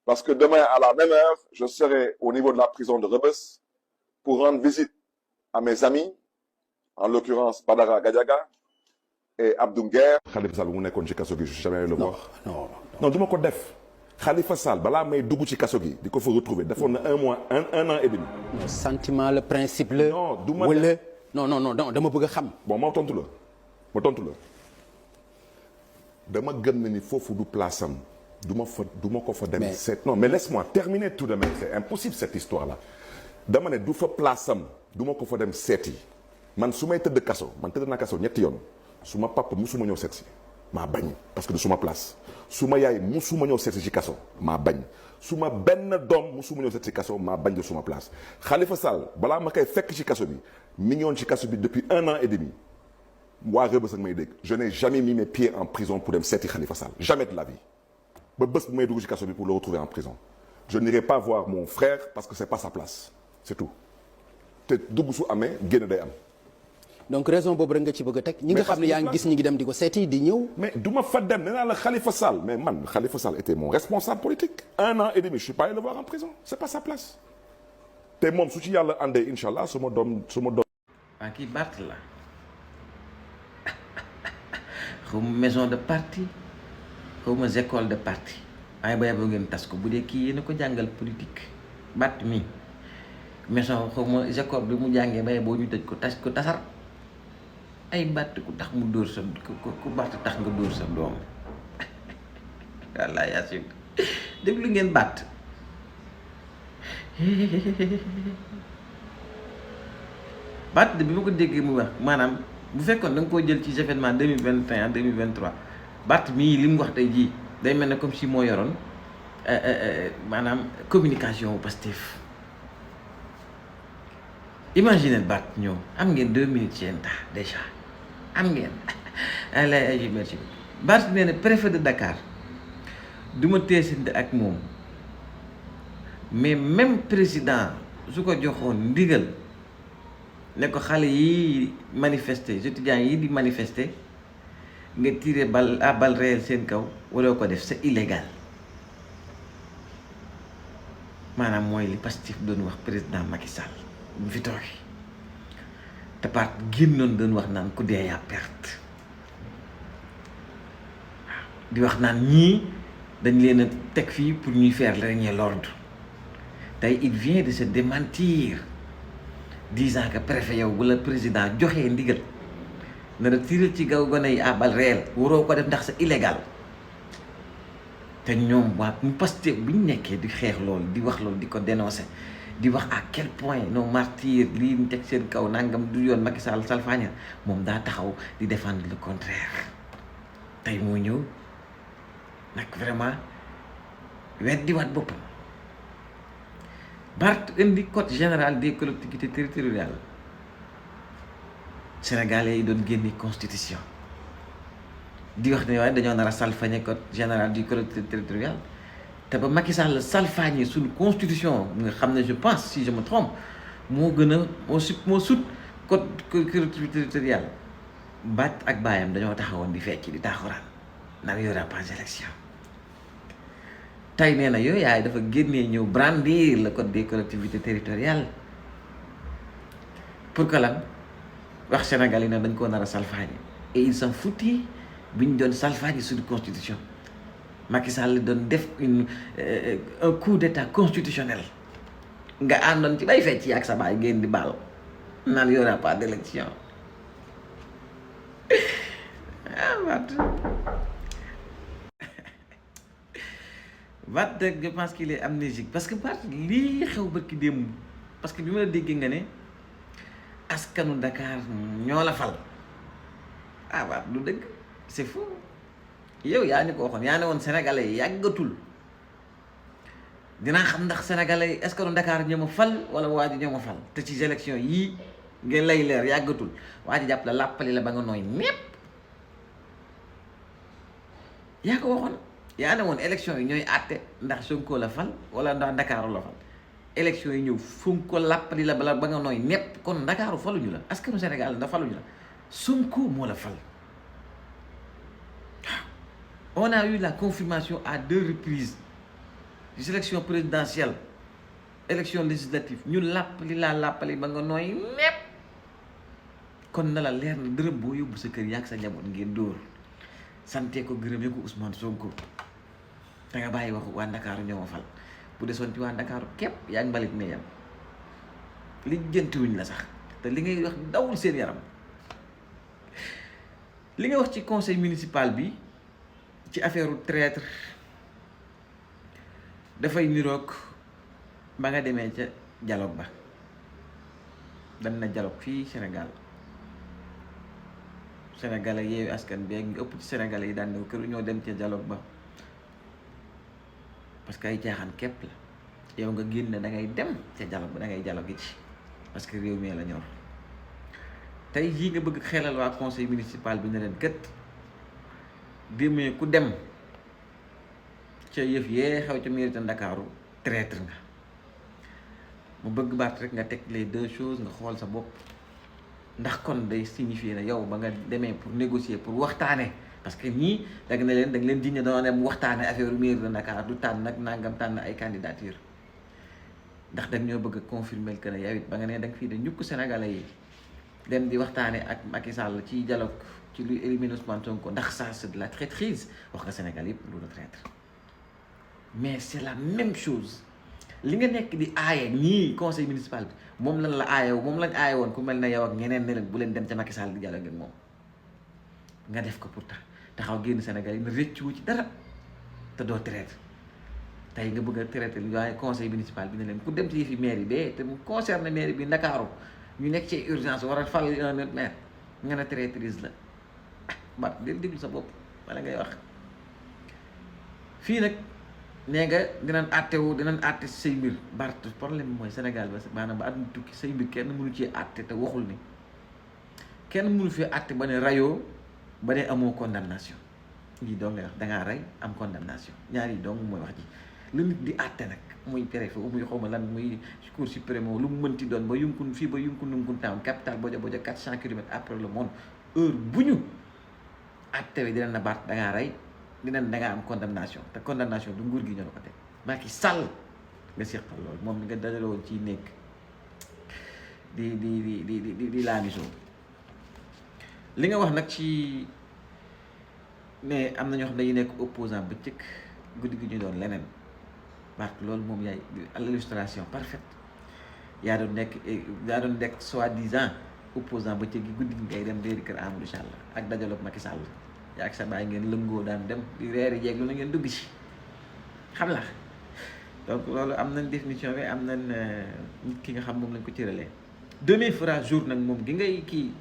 Parce que demain, à la même heure, je serai au niveau de la prison de Rebus pour rendre visite à mes amis, en l'occurrence Badara Gadiaga et Abdou Nguer. Khalifa Sall, je ne suis jamais allé le voir. Non, du ko def. Khalifa Sall, balaa may dugg ci kaso gi di ko fa retrouver defoon na un mois un an et demi. Non, sentiment le principe la. non du ma wala non dama bëgg a xam. bon ma tontu la dama gëm na ni foofu du place am du ma ko fa dem. non mais laisse-moi terminer tout de même, c'est impossible cette histoire là. dama ne du fa place am du ma ko fa dem seeti man su may tëdd kaso man tëdd naa kaso ñetti yoon su ma papa musuma ñëw seet si maa bañ parce que du suma place su ma yaay musuma ñëw seet si ci kaso maa bañ su ma benn doom musuma ñëw seet si kaso maa bañ de suma place. Khalifa Sall balaa ma koy fekk ci kaso bi mi ngi woon ci kaso bi depuis un an et demi waa Rebeuss ak may dégg je n'ai jamais mis mes pieds en prison pour dem seeti Khalifa Sall jamais de la vie ba bés bu may dugg ci kaso bi pour le retrouver en prison je n'irai pas voir mon frère parce que c'est pas sa place c'est tout te dugg su amee génn day am. donc raison boobu rek nga ci bëgg a teg ñi nga xam ne yaa ngi gis ñi ngi dem di ko seeti di ñëw. mais du ma fa dem nee naa la Khalifa Sall mais man Khalifa Sall était mon responsable politique un an et demi je suis pas allé le voir en prison c'est pas sa place te moom su ci yàlla àndee incha allah su ma doom. waa kii Bart la xaw ma maison de parti xaw ma école de parti waaye ba yaboo ngeen tas ko bu dee kii yéen a ko jàngal politique Bart mi maison xaw ma école bi mu jàngee ba yaboo ñu tëj ko tasar ay Bart ku tax mu dóor sa ku Bart tax nga dóor sa doom walla yaasin déglu ngeen Bart Bart bi ma ko déggee mu wax maanaam bu fekkoon da nga koo jël ci événement 2021 2023 Bart mii li mu wax tey jii day mel ne comme si moo yoroon maanaam communication bu Pastef imaginez Bart ñëw am ngeen 2 minutes ci temps déjà am ngeen ay merci Bart nee na préfet de Dakar du ma teesante ak moom mais même président su ko joxoon ndigal ne ko xale yi manifester étudiants yi di manifester nga tirer balle à balle réelle seen kaw waroo ko def c'est illégal maanaam mooy li Pastef doon wax président Macky Sall bu fi toogee te Bart génnoon doon wax naan ku dee yaa perte waaw di wax naan ñii dañ leen a teg fii pour ñuy faire régner l'ordre tey il vient de se démentir disant que préfet yow bu la président joxee ndigal na la tirer ci gaw gone yi à balle réelle waroo ko def ndax c'est illégal te ñoom waa Pastef bu ñu nekkee di xeex loolu di wax loolu di ko dénoncer di wax à quel point nos martyrs lii ñu teg seen kaw nangam du yoon Macky Sall salfaaña moom daa taxaw di défendre le contraire tey moo ñëw nag vraiment weddiwaat boppam Bart indi code général des collectivités territoriales sénégalais yi doon génne constitution di wax ne waaye dañoo nar a salfañe code général des collectivités territoriales te ba Macky Sall salfañe suñu constitution nga xam ne je pense si je me trompe moo gën a moo sut code collectivité territoriale Bart ak baayam dañoo taxawoon di fecc di taaxuraan naan y aura pas d'élection tey nee na yooyu yaay dafa génnee ñëw brandir le code des collectivités territoriales pour que lan wax Sénégal yi ne dañ koo nar a salfaañe et ils s'en foutent bi ñu doon salfaañe suñu constitution Macky Sall doon def un coup d'état constitutionnel nga àndoon ci bay fecc ak sa baay ngeen di baal naan y aura pas d'élection Bart je pense qu'il est amnésique parce que Bart lii xew barki démb parce que bi ma la déggee nga ne askanu Dakar ñoo la fal ah Bart du dëgg c'est fou yow yaa ni ko waxoon yaa ne woon sénégalais yi yàggatul dinaa xam ndax sénégalais yi askanu Dakar ñoo ma fal wala waa ji ñoo ma fal te ci élection yii ngeen lay leer yàggatul waa ji jàpp la làppali la ba nga nooy népp yaa ko waxoon yaa ne woon élection yi ñooy àtte ndax Sonko la fal wala ndax Dakar la fal élection yi ñëw Sonko làppali la bala ba nga nooy nepp kon Dakar faluñu la askanu Sénégal ndax faluñu la Sonko moo la fal on a eu la confirmation à 2 reprises élection présidentielle élection législative ñu làppali laa làppali ba nga nooy nepp kon na la leer na dërëm boo yóbbu sa kër yaag sa njaboot ngeen dóor sante ko gërëmee ko Ousmane Sonko te nga bàyyi waxu waa Ndakaaru ñoo ma fal bu desoon ci waa Ndakaaru képp yaa ngi mbalit ne yam li jëntiwuñ la sax te li ngay wax dawul seen yaram li nga wax ci conseil municipal bi ci affaire u traître dafay niroog ba nga demee ca dialogue ba dañ na dialogue fii Sénégal sénégalais Yewwi Askan Wi ñu ëpp ci sénégalais yi daan ne kër ñoo dem ca dialogue ba parce que ay caaxaan képp la yow nga génn da ngay dem ca dialogue ba da ngay dialogue gi ci parce que réew mi la ñor tey jii nga bëgg xelal waa conseil municipal bi ne leen kët demee ku dem ca yëf yee xew ca mairie de Ndakaaru traître nga mu bëgg baat rek nga teg les deux choses nga xool sa bopp ndax kon day signifier ne yow ba nga demee pour négocier pour waxtaane parce que ñii da nga leen diñ ne dana dem waxtaane affaire mairie de Dakar du tànn nag nangam tànn ay candidature ndax dag ñoo bëgg a confirmer que ne yow it ba nga ne da nga fii de ñukk sénégalais yi dem di waxtaane ak Macky Sall ci dialogue ci luy éliminer Ousmane Sonko ndax ça c'est de la traîtrise wax nga Sénégal yëpp lu la traître mais c'est la même chose li nga nekk di aaye ñii conseil municipal bi moom lañ la aaye moom lañ aaye woon ku mel ne yow ak ñeneen ne leen bu leen dem ca Macky Sall di dialogue ak moom nga def ko pourtant taxaw génn Sénégal yi na rëccu ci dara te doo traître tey nga bëgg a traité waaye conseil municipal bi ne leen ku dem ci yëfi mairie bee te mu concerne mairie bi Ndakaaru ñu nekk ci urgence war a fal un autre maire nga ne traîtrise la ba del déglu sa bopp wala ngay wax fii nag nee nga dinañ àtte say mbir Bart problème bi mooy Sénégal ba maanaam ba àdduna tukki say mbir kenn mënu ci àtte te waxul ni kenn mënu fi àtte ba ne rayoo ba ne amoo condamnation lii doo ngay wax dangaa rey am condamnation ñaar yi dong mooy wax ji lu nit di àtte nag muy préfet muy xawma lan muy cour suprême lu mu mënti doon ba yunkun fii ba yunkun town capital bojo 400 kilomètres après le monde heure bu ñu àtte wi dina na Bart dangaa rey dinañ da nga am condamnation te condamnation du nguur gi ñoo ko teg Macky Sall nga seqal loolu moom nga dajale woon ciy nekk di laamisoo li nga wax nag ci mais am na ñoo xam ne dañuy nekk opposant ba cëkk guddi gi ñu doon leneen Bart loolu moom yaay l'illustration parfaite yaa doon nekk soi-disant opposant ba cëkk gi guddi gi ngay dem réeri kër Amadou Sall ak dajaloog Macky Sall yaa ak sa baay ngeen lëngoo daan dem di reeri jeeg lu na ngeen dugg ci xam la donc loolu am nañ définition bi am nañ nit ki nga xam moom lañ ko cëralee demain fera jour nag moom gi ngay kii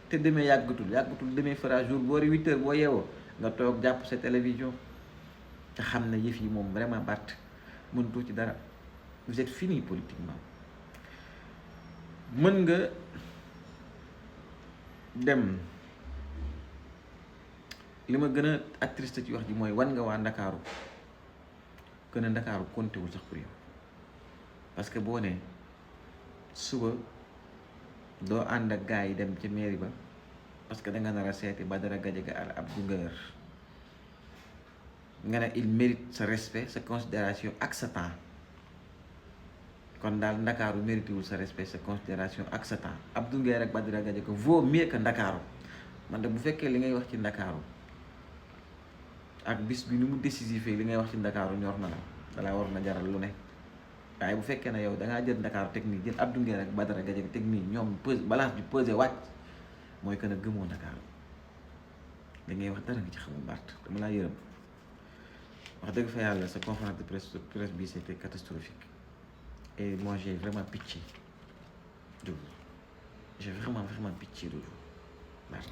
te demain yàggatul demain fera jour boori 8h boo yeewoo nga toog jàpp sa télévision te xam ne yëf yi moom vraiment Bart mënutoo ci dara vous êtes fini politiquement mën nga dem li ma gën a attriste ci wax ji mooy wan nga waa Ndakaaru gën a Ndakaaru compté wul sax pour yow parce que boo ne suba doo ànd ak gars yi dem ci mairie ba parce que da nga nar a seeti Badara Gadiaga ak Abdou Nguer nga ne il mérite sa respect sa considération ak sa temps kon daal Ndakaaru mérité wul sa respect sa considération ak sa temps Abdou Nguer ak Badara Gadiaga vaut mieux que Ndakaaru man de bu fekkee li ngay wax ci Ndakaaru ak bis bi ni mu décisif li ngay wax ci Ndakaaru ñor na la dalaa war na jaral lu ne waaye bu fekkee ne yow dangaa jël Ndakaaru technique jël Abdou Nguer ak Badara Gadiaga technique ñoom balance bi pesé wàcc mooy que ne gëmoo Ndakaaru li ngay wax dara nga ci xamul Bart dama laa yërëm wax dëgg fa yàlla sa conférence de presse bi c'était catastrophique et moi j'ai vraiment pitié de vous j'ai vraiment pitié de vous Bart